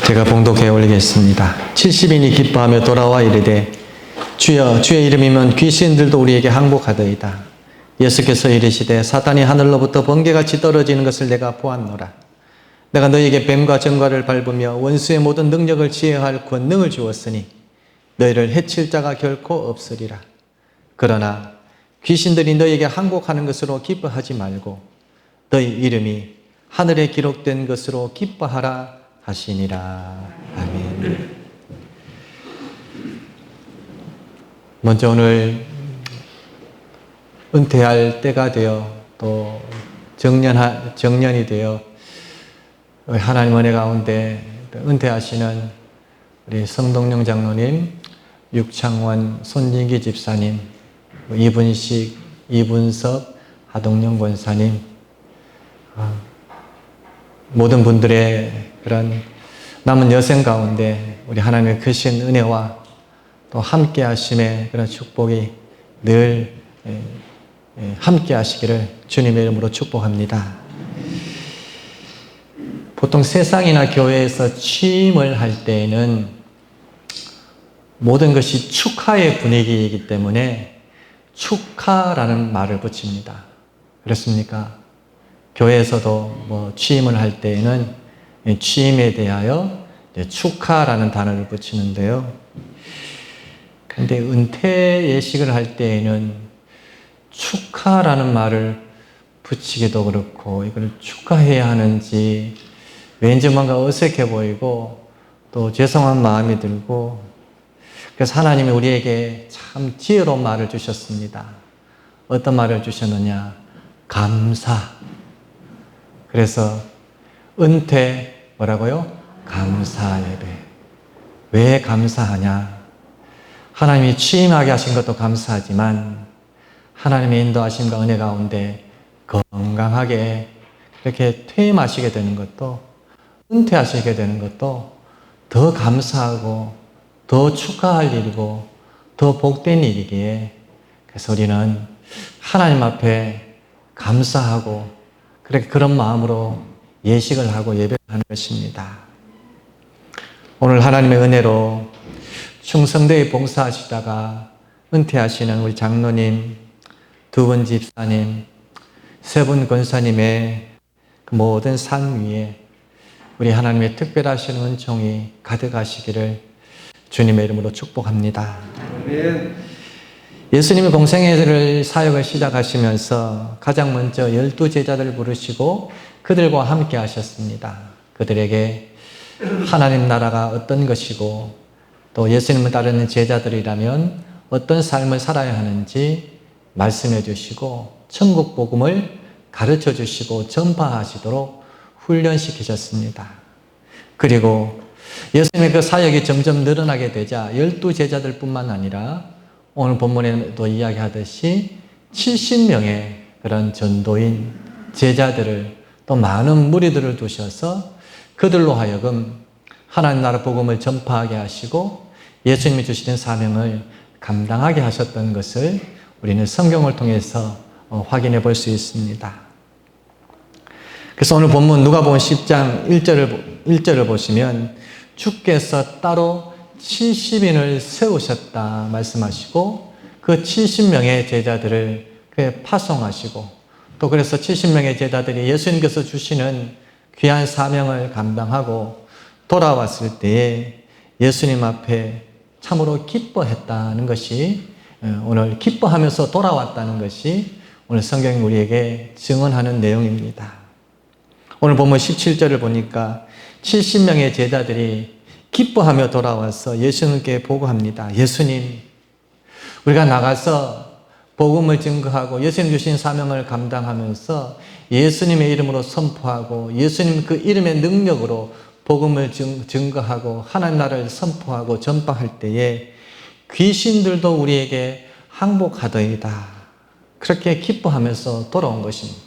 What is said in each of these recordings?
제가 봉독해 올리겠습니다. 70인이 기뻐하며 돌아와 이르되 주여 주의 이름이면 귀신들도 우리에게 항복하더이다. 예수께서 이르시되 사탄이 하늘로부터 번개같이 떨어지는 것을 내가 보았노라. 내가 너희에게 뱀과 정갈을 밟으며 원수의 모든 능력을 지혜할 권능을 주었으니 너희를 해칠 자가 결코 없으리라. 그러나 귀신들이 너희에게 항복하는 것으로 기뻐하지 말고 너희 이름이 하늘에 기록된 것으로 기뻐하라 하시니라. 아멘. 먼저 오늘 은퇴할 때가 되어 또 정년이 되어 하나님 은혜 가운데 은퇴하시는 우리 성동영 장로님, 육창원, 손진기 집사님, 이분식, 이분섭, 하동영 권사님, 모든 분들의 그런 남은 여생 가운데 우리 하나님의 크신 은혜와 또 함께 하심의 그런 축복이 늘 함께 하시기를 주님의 이름으로 축복합니다. 보통 세상이나 교회에서 취임을 할 때에는 모든 것이 축하의 분위기이기 때문에 축하라는 말을 붙입니다. 그렇습니까? 교회에서도 취임을 할 때에는 취임에 대하여 축하라는 단어를 붙이는데요. 그런데 은퇴 예식을 할 때에는 축하라는 말을 붙이기도 그렇고 이걸 축하해야 하는지 왠지 뭔가 어색해 보이고 또 죄송한 마음이 들고, 그래서 하나님이 우리에게 참 지혜로운 말을 주셨습니다. 어떤 말을 주셨느냐? 감사. 그래서 은퇴 뭐라고요? 감사 예배. 왜 감사하냐? 하나님이 취임하게 하신 것도 감사하지만 하나님의 인도하심과 은혜 가운데 건강하게 이렇게 퇴임하시게 되는 것도, 은퇴하시게 되는 것도 더 감사하고 더 축하할 일이고 더 복된 일이기에, 그래서 우리는 하나님 앞에 감사하고 그렇게 그런 마음으로 예식을 하고 예배를 하는 것입니다. 오늘 하나님의 은혜로 충성대에 봉사하시다가 은퇴하시는 우리 장로님, 두 분 집사님, 세 분 권사님의 그 모든 삶 위에 우리 하나님의 특별하신 은총이 가득하시기를 주님의 이름으로 축복합니다. 아멘. 예수님이 공생애를 사역을 시작하시면서 가장 먼저 12제자들을 부르시고 그들과 함께 하셨습니다. 그들에게 하나님 나라가 어떤 것이고 또 예수님을 따르는 제자들이라면 어떤 삶을 살아야 하는지 말씀해 주시고 천국 복음을 가르쳐 주시고 전파하시도록 훈련시키셨습니다. 그리고 예수님의 그 사역이 점점 늘어나게 되자 12제자들 뿐만 아니라 오늘 본문에도 이야기하듯이 70명의 그런 전도인 제자들을 또 많은 무리들을 두셔서 그들로 하여금 하나님 나라 복음을 전파하게 하시고 예수님이 주시는 사명을 감당하게 하셨던 것을 우리는 성경을 통해서 확인해 볼 수 있습니다. 그래서 오늘 본문 누가복음 10장 1절을 보시면 주께서 따로 70인을 세우셨다 말씀하시고 그 70명의 제자들을 파송하시고 또 그래서 70명의 제자들이 예수님께서 주시는 귀한 사명을 감당하고 돌아왔을 때에 예수님 앞에 참으로 기뻐했다는 것이, 오늘 기뻐하면서 돌아왔다는 것이 오늘 성경이 우리에게 증언하는 내용입니다. 오늘 보면 17절을 보니까 70명의 제자들이 기뻐하며 돌아와서 예수님께 보고합니다. 예수님, 우리가 나가서 복음을 증거하고 예수님 주신 사명을 감당하면서 예수님의 이름으로 선포하고 예수님 그 이름의 능력으로 복음을 증거하고 하나님 나라를 선포하고 전파할 때에 귀신들도 우리에게 항복하더이다. 그렇게 기뻐하면서 돌아온 것입니다.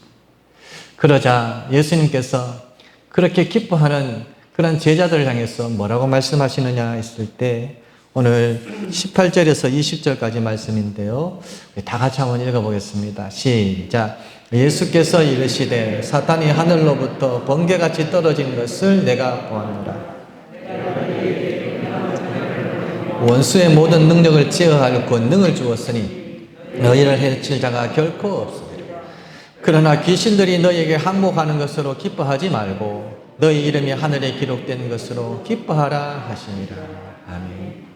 그러자 예수님께서 그렇게 기뻐하는 그런 제자들을 향해서 뭐라고 말씀하시느냐 했을 때 오늘 18절에서 20절까지 말씀인데요. 다 같이 한번 읽어보겠습니다. 시작. 예수께서 이르시되 사탄이 하늘로부터 번개같이 떨어진 것을 내가 보았노라. 원수의 모든 능력을 제어할 권능을 주었으니 너희를 해칠 자가 결코 없습니다. 그러나 귀신들이 너희에게 항복하는 것으로 기뻐하지 말고 너희 이름이 하늘에 기록된 것으로 기뻐하라 하시니라. 아멘.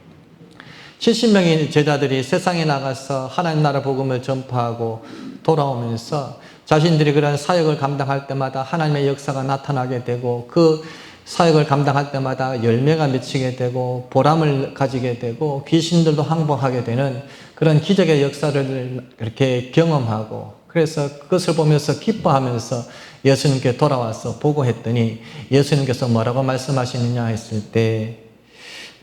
70명의 제자들이 세상에 나가서 하나님 나라 복음을 전파하고 돌아오면서 자신들이 그런 사역을 감당할 때마다 하나님의 역사가 나타나게 되고 그 사역을 감당할 때마다 열매가 맺히게 되고 보람을 가지게 되고 귀신들도 항복하게 되는 그런 기적의 역사를 이렇게 경험하고 그래서 그것을 보면서 기뻐하면서 예수님께 돌아와서 보고했더니 예수님께서 뭐라고 말씀하시느냐 했을 때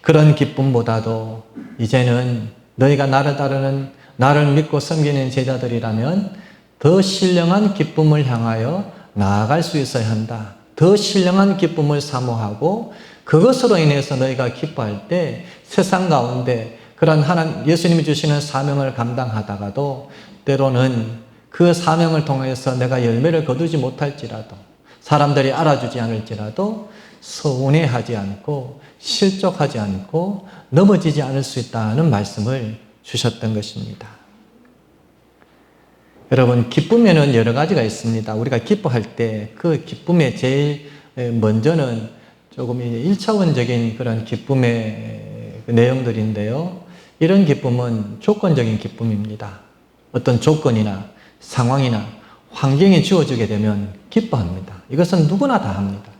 그런 기쁨보다도 이제는 너희가 나를 따르는 나를 믿고 섬기는 제자들이라면 더 신령한 기쁨을 향하여 나아갈 수 있어야 한다. 더 신령한 기쁨을 사모하고 그것으로 인해서 너희가 기뻐할 때 세상 가운데 그런 예수님이 주시는 사명을 감당하다가도 때로는 그 사명을 통해서 내가 열매를 거두지 못할지라도 사람들이 알아주지 않을지라도 서운해하지 않고 실족하지 않고 넘어지지 않을 수 있다는 말씀을 주셨던 것입니다. 여러분, 기쁨에는 여러 가지가 있습니다. 우리가 기뻐할 때 그 기쁨의 제일 먼저는 조금 1차원적인 그런 기쁨의 내용들인데요. 이런 기쁨은 조건적인 기쁨입니다. 어떤 조건이나 상황이나 환경이 주어지게 되면 기뻐합니다. 이것은 누구나 다 합니다.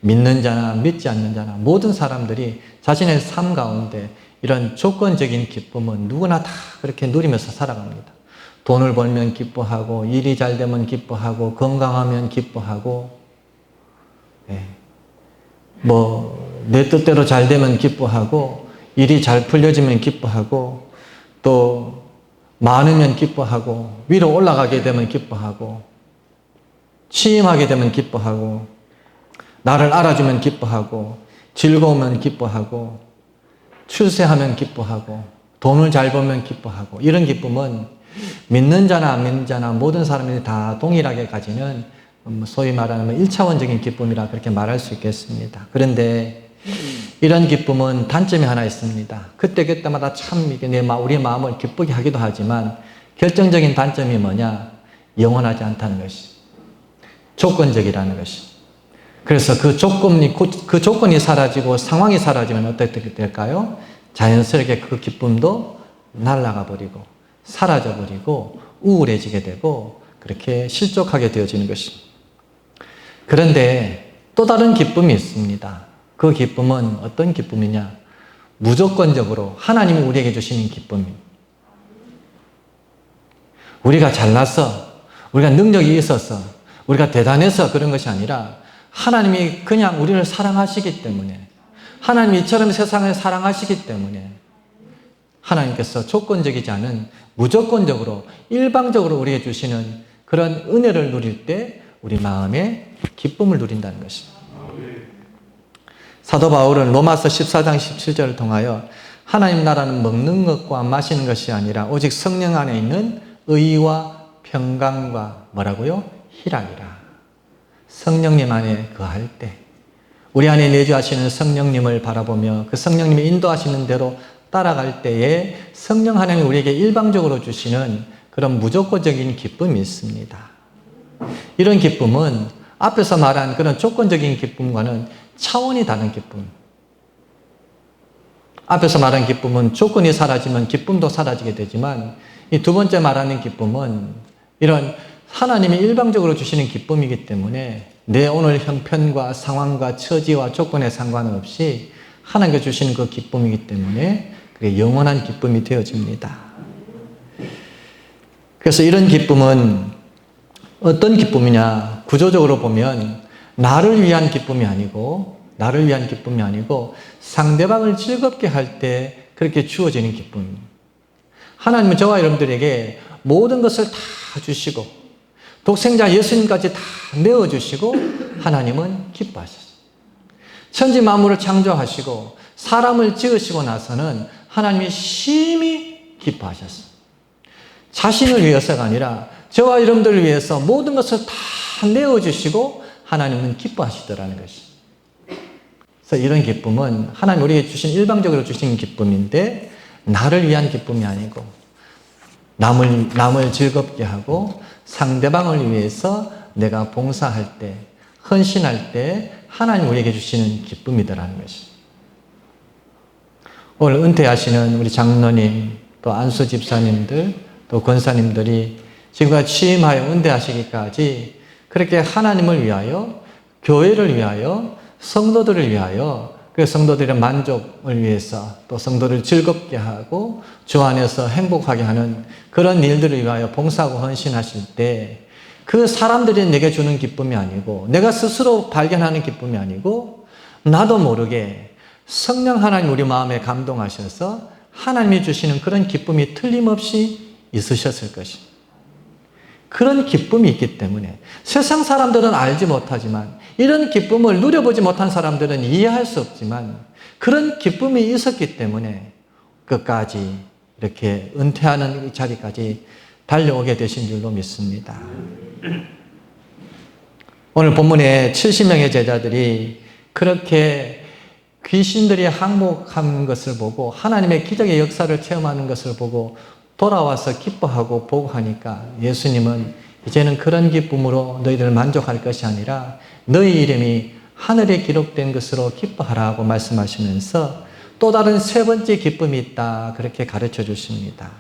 믿는 자나 믿지 않는 자나 모든 사람들이 자신의 삶 가운데 이런 조건적인 기쁨은 누구나 다 그렇게 누리면서 살아갑니다. 돈을 벌면 기뻐하고 일이 잘 되면 기뻐하고 건강하면 기뻐하고 내 뜻대로 잘 되면 기뻐하고 일이 잘 풀려지면 기뻐하고 또 많으면 기뻐하고 위로 올라가게 되면 기뻐하고 취임하게 되면 기뻐하고 나를 알아주면 기뻐하고 즐거우면 기뻐하고 출세하면 기뻐하고 돈을 잘 벌면 기뻐하고 이런 기쁨은 믿는 자나 안 믿는 자나 모든 사람들이 다 동일하게 가지는 소위 말하면 1차원적인 기쁨이라 그렇게 말할 수 있겠습니다. 그런데 이런 기쁨은 단점이 하나 있습니다. 그때마다 참 이게 우리의 마음을 기쁘게 하기도 하지만 결정적인 단점이 뭐냐? 영원하지 않다는 것이. 조건적이라는 것이. 그래서 그 조건이 사라지고 상황이 사라지면 어떻게 될까요? 자연스럽게 그 기쁨도 날아가 버리고 사라져 버리고 우울해지게 되고 그렇게 실족하게 되어지는 것입니다. 그런데 또 다른 기쁨이 있습니다. 그 기쁨은 어떤 기쁨이냐? 무조건적으로 하나님이 우리에게 주시는 기쁨입니다. 우리가 잘나서, 우리가 능력이 있어서, 우리가 대단해서 그런 것이 아니라 하나님이 그냥 우리를 사랑하시기 때문에 하나님이 이처럼 세상을 사랑하시기 때문에 하나님께서 조건적이지 않은 무조건적으로 일방적으로 우리에게 주시는 그런 은혜를 누릴 때 우리 마음에 기쁨을 누린다는 것입니다. 사도 바울은 로마서 14장 17절을 통하여 하나님 나라는 먹는 것과 마시는 것이 아니라 오직 성령 안에 있는 의와 평강과 뭐라고요? 희락이라. 성령님 안에 거할 때 우리 안에 내주하시는 성령님을 바라보며 그 성령님이 인도하시는 대로 따라갈 때에 성령 하나님이 우리에게 일방적으로 주시는 그런 무조건적인 기쁨이 있습니다. 이런 기쁨은 앞에서 말한 그런 조건적인 기쁨과는 차원이 다른 기쁨. 앞에서 말한 기쁨은 조건이 사라지면 기쁨도 사라지게 되지만 이 두 번째 말하는 기쁨은 이런 하나님이 일방적으로 주시는 기쁨이기 때문에 내 오늘 형편과 상황과 처지와 조건에 상관없이 하나님께 주시는 그 기쁨이기 때문에 그게 영원한 기쁨이 되어집니다. 그래서 이런 기쁨은 어떤 기쁨이냐? 구조적으로 보면 나를 위한 기쁨이 아니고 상대방을 즐겁게 할 때 그렇게 주어지는 기쁨입니다. 하나님은 저와 여러분들에게 모든 것을 다 주시고 독생자 예수님까지 다 내어주시고 하나님은 기뻐하셨어요. 천지 만물을 창조하시고 사람을 지으시고 나서는 하나님이 심히 기뻐하셨어요. 자신을 위해서가 아니라 저와 여러분들을 위해서 모든 것을 다 내어주시고 하나님은 기뻐하시더라는 것입니다. 그래서 이런 기쁨은 하나님 우리에게 주신 일방적으로 주신 기쁨인데 나를 위한 기쁨이 아니고 남을 즐겁게 하고 상대방을 위해서 내가 봉사할 때, 헌신할 때 하나님 우리에게 주시는 기쁨이더라는 것입니다. 오늘 은퇴하시는 우리 장로님, 또 안수 집사님들, 또 권사님들이 지금까지 취임하여 은퇴하시기까지 그렇게 하나님을 위하여, 교회를 위하여, 성도들을 위하여, 그 성도들의 만족을 위해서 또 성도를 즐겁게 하고 주 안에서 행복하게 하는 그런 일들을 위하여 봉사하고 헌신하실 때 그 사람들이 내게 주는 기쁨이 아니고 내가 스스로 발견하는 기쁨이 아니고 나도 모르게 성령 하나님 우리 마음에 감동하셔서 하나님이 주시는 그런 기쁨이 틀림없이 있으셨을 것입니다. 그런 기쁨이 있기 때문에 세상 사람들은 알지 못하지만 이런 기쁨을 누려보지 못한 사람들은 이해할 수 없지만 그런 기쁨이 있었기 때문에 끝까지 이렇게 은퇴하는 이 자리까지 달려오게 되신 줄로 믿습니다. 오늘 본문에 70명의 제자들이 그렇게 귀신들이 항복하는 것을 보고 하나님의 기적의 역사를 체험하는 것을 보고 돌아와서 기뻐하고 보고하니까 예수님은 이제는 그런 기쁨으로 너희들을 만족할 것이 아니라 너희 이름이 하늘에 기록된 것으로 기뻐하라고 말씀하시면서 또 다른 세 번째 기쁨이 있다 그렇게 가르쳐 주십니다.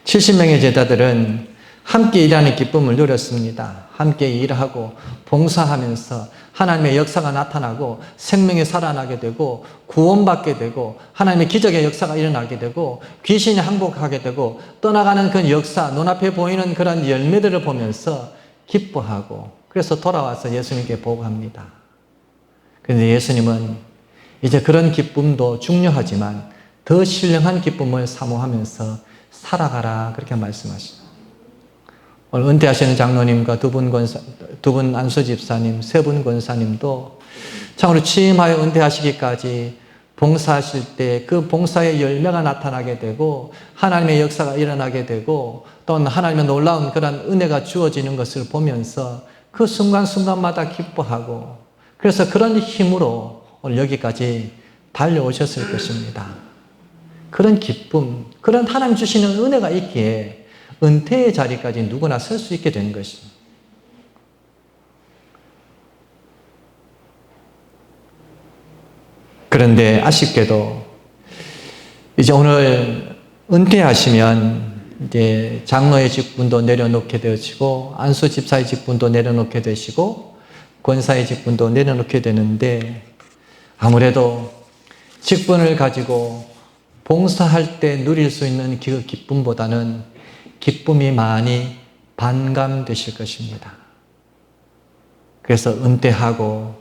70명의 제자들은 함께 일하는 기쁨을 누렸습니다. 함께 일하고 봉사하면서 하나님의 역사가 나타나고 생명이 살아나게 되고 구원받게 되고 하나님의 기적의 역사가 일어나게 되고 귀신이 항복하게 되고 떠나가는 그 역사, 눈앞에 보이는 그런 열매들을 보면서 기뻐하고 그래서 돌아와서 예수님께 보고합니다. 그런데 예수님은 이제 그런 기쁨도 중요하지만 더 신령한 기쁨을 사모하면서 살아가라 그렇게 말씀하십니다. 오늘 은퇴하시는 장로님과 두 분 안수 집사님, 세 분 권사님도 참으로 취임하여 은퇴하시기까지 봉사하실 때 그 봉사의 열매가 나타나게 되고 하나님의 역사가 일어나게 되고 또는 하나님의 놀라운 그런 은혜가 주어지는 것을 보면서 그 순간순간마다 기뻐하고 그래서 그런 힘으로 오늘 여기까지 달려오셨을 것입니다. 그런 기쁨, 그런 하나님 주시는 은혜가 있기에 은퇴의 자리까지 누구나 설 수 있게 된 것입니다. 그런데 아쉽게도 이제 오늘 은퇴하시면 이제 장로의 직분도 내려놓게 되어지고 안수 집사의 직분도 내려놓게 되시고 권사의 직분도 내려놓게 되는데 아무래도 직분을 가지고 봉사할 때 누릴 수 있는 그 기쁨보다는 기쁨이 많이 반감되실 것입니다. 그래서 은퇴하고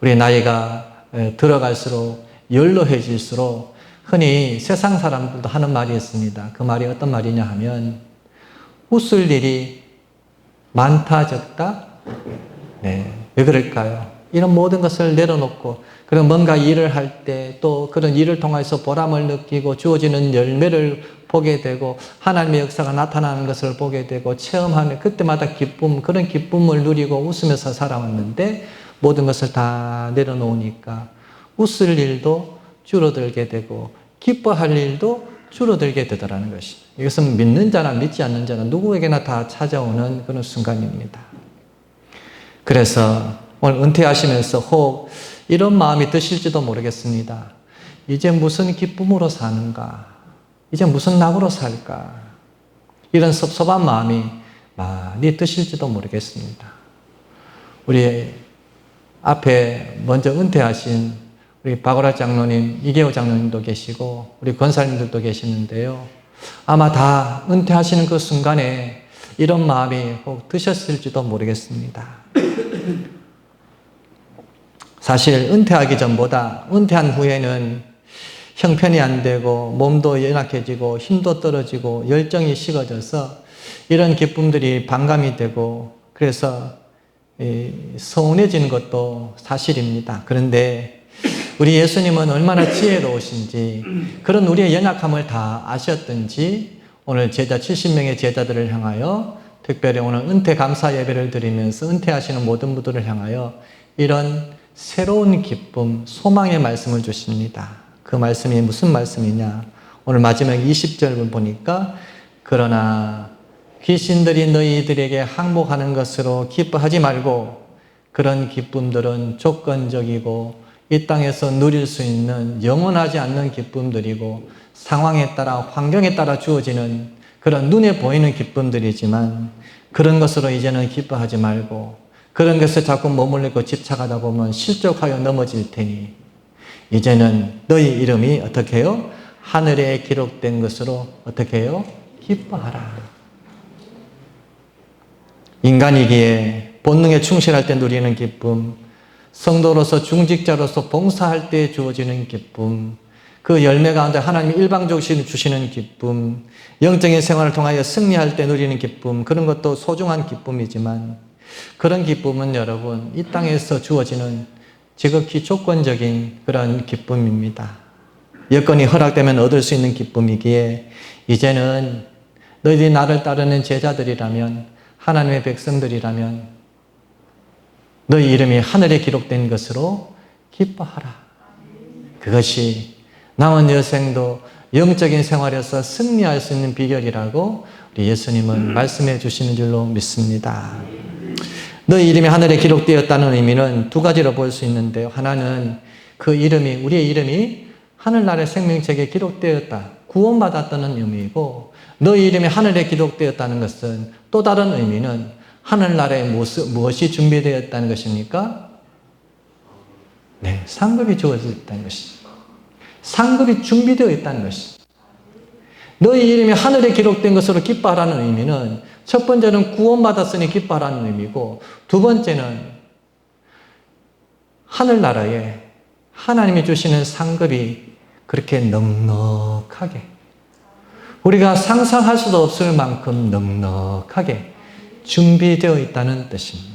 우리 나이가 들어갈수록 연로해질수록 흔히 세상 사람들도 하는 말이 있습니다. 그 말이 어떤 말이냐 하면 웃을 일이 많다 적다? 네, 왜 그럴까요? 이런 모든 것을 내려놓고 그런 뭔가 일을 할 때 또 그런 일을 통해서 보람을 느끼고 주어지는 열매를 보게 되고 하나님의 역사가 나타나는 것을 보게 되고 체험하는 그때마다 기쁨, 그런 기쁨을 누리고 웃으면서 살아왔는데 모든 것을 다 내려놓으니까 웃을 일도 줄어들게 되고 기뻐할 일도 줄어들게 되더라는 것입니다. 이것은 믿는 자나 믿지 않는 자나 누구에게나 다 찾아오는 그런 순간입니다. 그래서 오늘 은퇴하시면서 혹 이런 마음이 드실지도 모르겠습니다. 이제 무슨 기쁨으로 사는가? 이제 무슨 낙으로 살까? 이런 섭섭한 마음이 많이 드실지도 모르겠습니다. 우리 앞에 먼저 은퇴하신 우리 박오라 장로님, 이계호 장로님도 계시고 우리 권사님들도 계시는데요. 아마 다 은퇴하시는 그 순간에 이런 마음이 혹 드셨을지도 모르겠습니다. 사실 은퇴하기 전보다 은퇴한 후에는 형편이 안 되고 몸도 연약해지고 힘도 떨어지고 열정이 식어져서 이런 기쁨들이 반감이 되고 그래서 서운해지는 것도 사실입니다. 그런데 우리 예수님은 얼마나 지혜로우신지 그런 우리의 연약함을 다 아셨던지 오늘 제자 70명의 제자들을 향하여 특별히 오늘 은퇴 감사 예배를 드리면서 은퇴하시는 모든 분들을 향하여 이런 새로운 기쁨, 소망의 말씀을 주십니다. 그 말씀이 무슨 말씀이냐? 오늘 마지막 20절을 보니까 그러나 귀신들이 너희들에게 항복하는 것으로 기뻐하지 말고 그런 기쁨들은 조건적이고 이 땅에서 누릴 수 있는 영원하지 않는 기쁨들이고 상황에 따라 환경에 따라 주어지는 그런 눈에 보이는 기쁨들이지만 그런 것으로 이제는 기뻐하지 말고 그런 것에 자꾸 머물리고 집착하다 보면 실족하여 넘어질 테니 이제는 너희 이름이 어떻게 해요? 하늘에 기록된 것으로 어떻게 해요? 기뻐하라. 인간이기에 본능에 충실할 때 누리는 기쁨, 성도로서 중직자로서 봉사할 때 주어지는 기쁨, 그 열매 가운데 하나님이 일방적으로 주시는 기쁨, 영적인 생활을 통하여 승리할 때 누리는 기쁨, 그런 것도 소중한 기쁨이지만 그런 기쁨은 여러분 이 땅에서 주어지는 지극히 조건적인 그런 기쁨입니다. 여건이 허락되면 얻을 수 있는 기쁨이기에 이제는 너희들이 나를 따르는 제자들이라면 하나님의 백성들이라면 너희 이름이 하늘에 기록된 것으로 기뻐하라. 그것이 남은 여생도 영적인 생활에서 승리할 수 있는 비결이라고 우리 예수님은 말씀해 주시는 줄로 믿습니다. 너희 이름이 하늘에 기록되었다는 의미는 두 가지로 볼 수 있는데요. 하나는 그 이름이, 우리의 이름이 하늘나라의 생명책에 기록되었다, 구원받았다는 의미이고, 너희 이름이 하늘에 기록되었다는 것은 또 다른 의미는 하늘나라에 무엇이 준비되었다는 것입니까? 네, 상급이 주어져 있다는 것입니다. 상급이 준비되어 있다는 것입니다. 너희 이름이 하늘에 기록된 것으로 기뻐하라는 의미는 첫 번째는 구원받았으니 기뻐하라는 의미고, 두 번째는 하늘나라에 하나님이 주시는 상급이 그렇게 넉넉하게, 우리가 상상할 수도 없을 만큼 넉넉하게 준비되어 있다는 뜻입니다.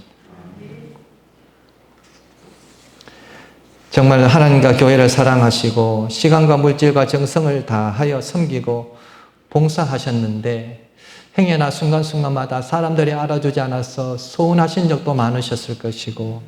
정말 하나님과 교회를 사랑하시고 시간과 물질과 정성을 다하여 섬기고 봉사하셨는데 행여나 순간순간마다 사람들이 알아주지 않아서 서운하신 적도 많으셨을 것이고,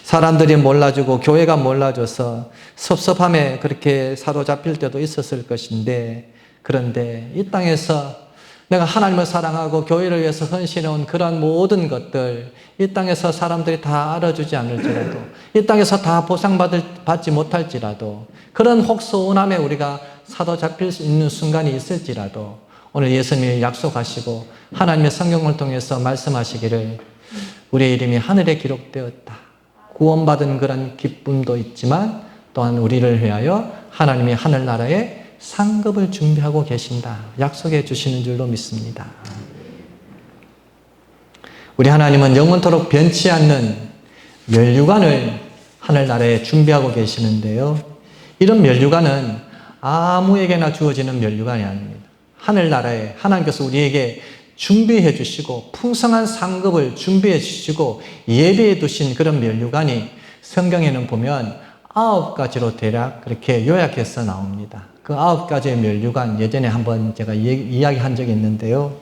사람들이 몰라주고 교회가 몰라줘서 섭섭함에 그렇게 사로잡힐 때도 있었을 것인데, 그런데 이 땅에서 내가 하나님을 사랑하고 교회를 위해서 헌신해온 그런 모든 것들, 이 땅에서 사람들이 다 알아주지 않을지라도, 이 땅에서 다 보상받지 못할지라도, 그런 혹소운함에 우리가 사로잡힐 수 있는 순간이 있을지라도 오늘 예수님이 약속하시고 하나님의 성경을 통해서 말씀하시기를 우리의 이름이 하늘에 기록되었다, 구원받은 그런 기쁨도 있지만 또한 우리를 위하여 하나님이 하늘나라에 상급을 준비하고 계신다, 약속해 주시는 줄로 믿습니다. 우리 하나님은 영원토록 변치 않는 면류관을 하늘나라에 준비하고 계시는데요, 이런 면류관은 아무에게나 주어지는 면류관이 아닙니다. 하늘나라에 하나님께서 우리에게 준비해 주시고 풍성한 상급을 준비해 주시고 예비해 두신 그런 면류관이 성경에는 보면 9가지로 대략 그렇게 요약해서 나옵니다. 그 9가지의 면류관, 예전에 한번 제가 이야기한 적이 있는데요,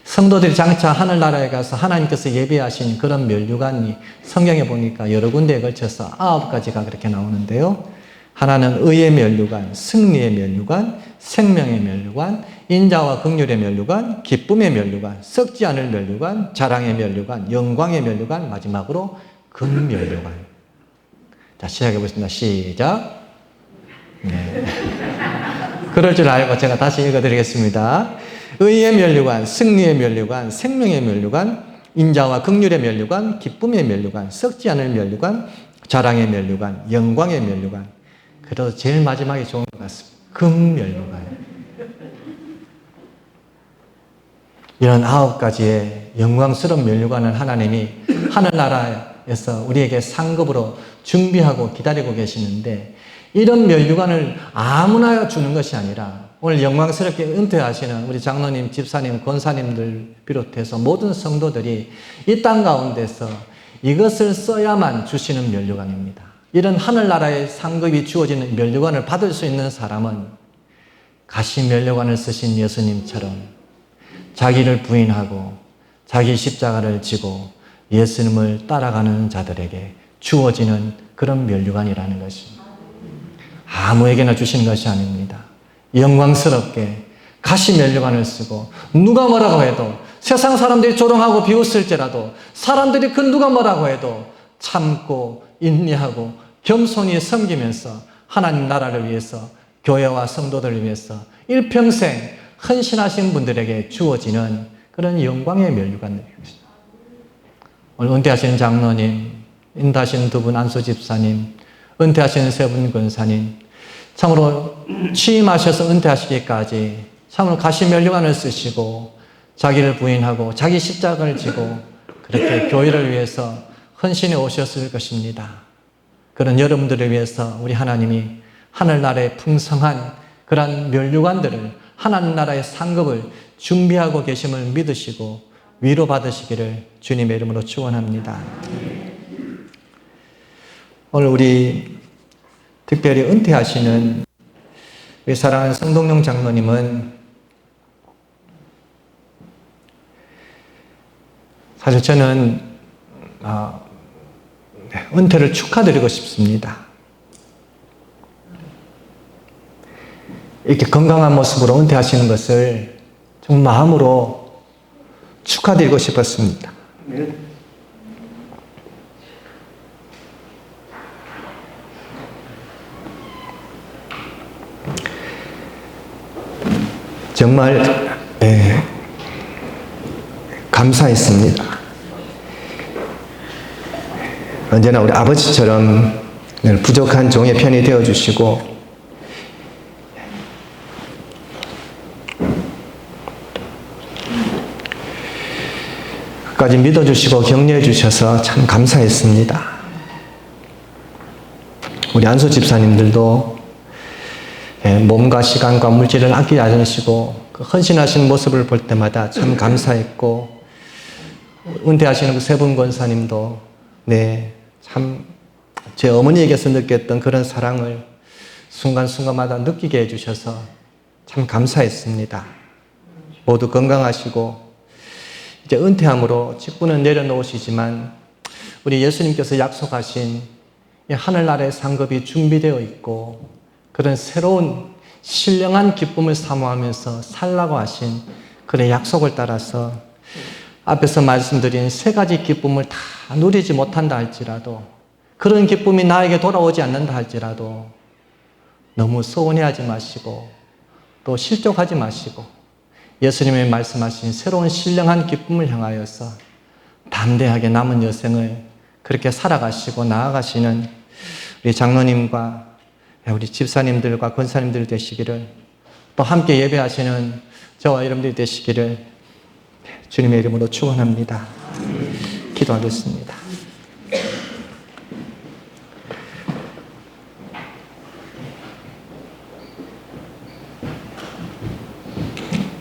성도들이 장차 하늘나라에 가서 하나님께서 예비하신 그런 면류관이 성경에 보니까 여러 군데에 걸쳐서 9가지가 그렇게 나오는데요, 하나는 의의 면류관, 승리의 면류관, 생명의 면류관, 인자와 긍휼의 면류관, 기쁨의 면류관, 썩지 않을 면류관, 자랑의 면류관, 영광의 면류관, 마지막으로 금면류관. 자, 시작해 보겠습니다. 시작. 네. 그럴 줄 알고 제가 다시 읽어드리겠습니다. 의의 면류관, 승리의 면류관, 생명의 면류관, 인자와 긍휼의 면류관, 기쁨의 면류관, 썩지 않을 면류관, 자랑의 면류관, 영광의 면류관. 그래도 제일 마지막에 좋은 것 같습니다. 금면류관. 이런 9가지의 영광스러운 면류관을 하나님이 하늘나라에서 우리에게 상급으로 준비하고 기다리고 계시는데, 이런 면류관을 아무나 주는 것이 아니라 오늘 영광스럽게 은퇴하시는 우리 장로님, 집사님, 권사님들 비롯해서 모든 성도들이 이 땅 가운데서 이것을 써야만 주시는 면류관입니다. 이런 하늘나라의 상급이 주어지는 면류관을 받을 수 있는 사람은 가시 면류관을 쓰신 예수님처럼 자기를 부인하고 자기 십자가를 지고 예수님을 따라가는 자들에게 주어지는 그런 면류관이라는 것입니다. 아무에게나 주시는 것이 아닙니다. 영광스럽게 가시 면류관을 쓰고 누가 뭐라고 해도 세상 사람들이 조롱하고 비웃을지라도 사람들이 그 누가 뭐라고 해도 참고 인내하고 겸손히 섬기면서 하나님 나라를 위해서 교회와 성도들을 위해서 일평생 헌신하신 분들에게 주어지는 그런 영광의 면류관들입니다. 오늘 은퇴하신 장로님, 은퇴하신 두 분 안수 집사님, 은퇴하신 세 분 권사님, 참으로 취임하셔서 은퇴하시기까지 참으로 가시 면류관을 쓰시고 자기를 부인하고 자기 십자가를 지고 그렇게 교회를 위해서 헌신해 오셨을 것입니다. 그런 여러분들을 위해서 우리 하나님이 하늘나라의 풍성한 그런 면류관들을 하나님 나라의 상급을 준비하고 계심을 믿으시고 위로받으시기를 주님의 이름으로 축원합니다. 오늘 우리 특별히 은퇴하시는 우리 사랑하는 성동용 장로님은 사실 저는 은퇴를 축하드리고 싶습니다. 이렇게 건강한 모습으로 은퇴하시는 것을 정말 마음으로 축하드리고 싶었습니다. 정말 감사했습니다. 언제나 우리 아버지처럼 늘 부족한 종의 편이 되어주시고 끝까지 믿어주시고 격려해 주셔서 참 감사했습니다. 우리 안수 집사님들도 몸과 시간과 물질을 아끼지 않으시고 그 헌신하시는 모습을 볼 때마다 참 감사했고 은퇴하시는 그 세 분 권사님도 참 제 어머니에게서 느꼈던 그런 사랑을 순간순간마다 느끼게 해주셔서 참 감사했습니다. 모두 건강하시고 이제 은퇴함으로 직분은 내려놓으시지만 우리 예수님께서 약속하신 하늘나라의 상급이 준비되어 있고 그런 새로운 신령한 기쁨을 사모하면서 살라고 하신 그런 약속을 따라서 앞에서 말씀드린 세 가지 기쁨을 다 누리지 못한다 할지라도 그런 기쁨이 나에게 돌아오지 않는다 할지라도 너무 서운해하지 마시고 또 실족하지 마시고 예수님이 말씀하신 새로운 신령한 기쁨을 향하여서 담대하게 남은 여생을 그렇게 살아가시고 나아가시는 우리 장로님과 우리 집사님들과 권사님들 되시기를 또 함께 예배하시는 저와 여러분들이 되시기를 주님의 이름으로 축원합니다. 기도하겠습니다.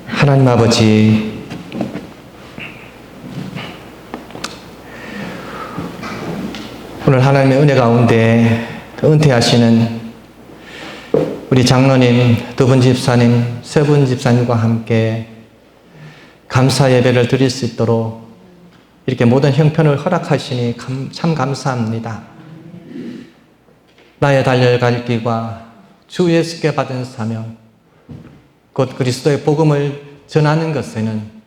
하나님 아버지, 오늘 하나님의 은혜 가운데 은퇴하시는 우리 장로님, 두 분 집사님, 세 분 집사님과 함께 감사 예배를 드릴 수 있도록 이렇게 모든 형편을 허락하시니 참 감사합니다. 나의 달려갈 길과 주 예수께 받은 사명, 곧 그리스도의 복음을 전하는 것에는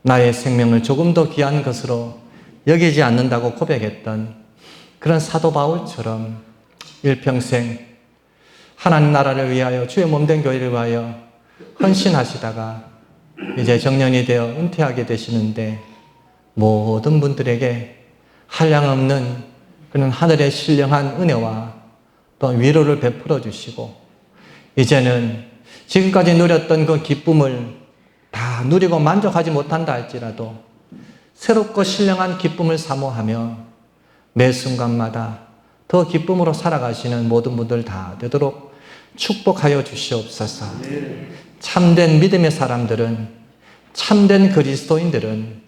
나의 생명을 조금 더 귀한 것으로 여기지 않는다고 고백했던 그런 사도 바울처럼 일평생 하나님 나라를 위하여 주의 몸된 교회를 위하여 헌신하시다가 이제 정년이 되어 은퇴하게 되시는데 모든 분들에게 한량없는 그런 하늘의 신령한 은혜와 또 위로를 베풀어 주시고 이제는 지금까지 누렸던 그 기쁨을 다 누리고 만족하지 못한다 할지라도 새롭고 신령한 기쁨을 사모하며 매 순간마다 더 기쁨으로 살아가시는 모든 분들 다 되도록 축복하여 주시옵소서. 참된 믿음의 사람들은, 참된 그리스도인들은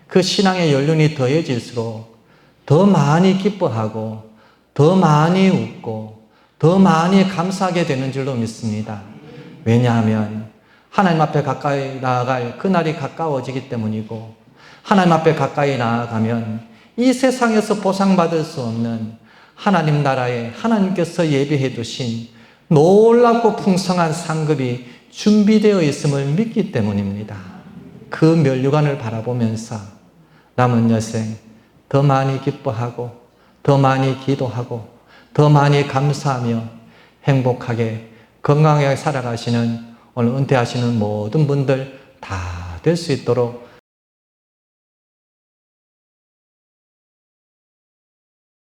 그 신앙의 연륜이 더해질수록 더 많이 기뻐하고 더 많이 웃고 더 많이 감사하게 되는 줄로 믿습니다. 왜냐하면 하나님 앞에 가까이 나아갈 그날이 가까워지기 때문이고 하나님 앞에 가까이 나아가면 이 세상에서 보상받을 수 없는 하나님 나라에 하나님께서 예비해 두신 놀랍고 풍성한 상급이 준비되어 있음을 믿기 때문입니다. 그 면류관을 바라보면서 남은 여생 더 많이 기뻐하고 더 많이 기도하고 더 많이 감사하며 행복하게 건강하게 살아가시는 오늘 은퇴하시는 모든 분들 다 될 수 있도록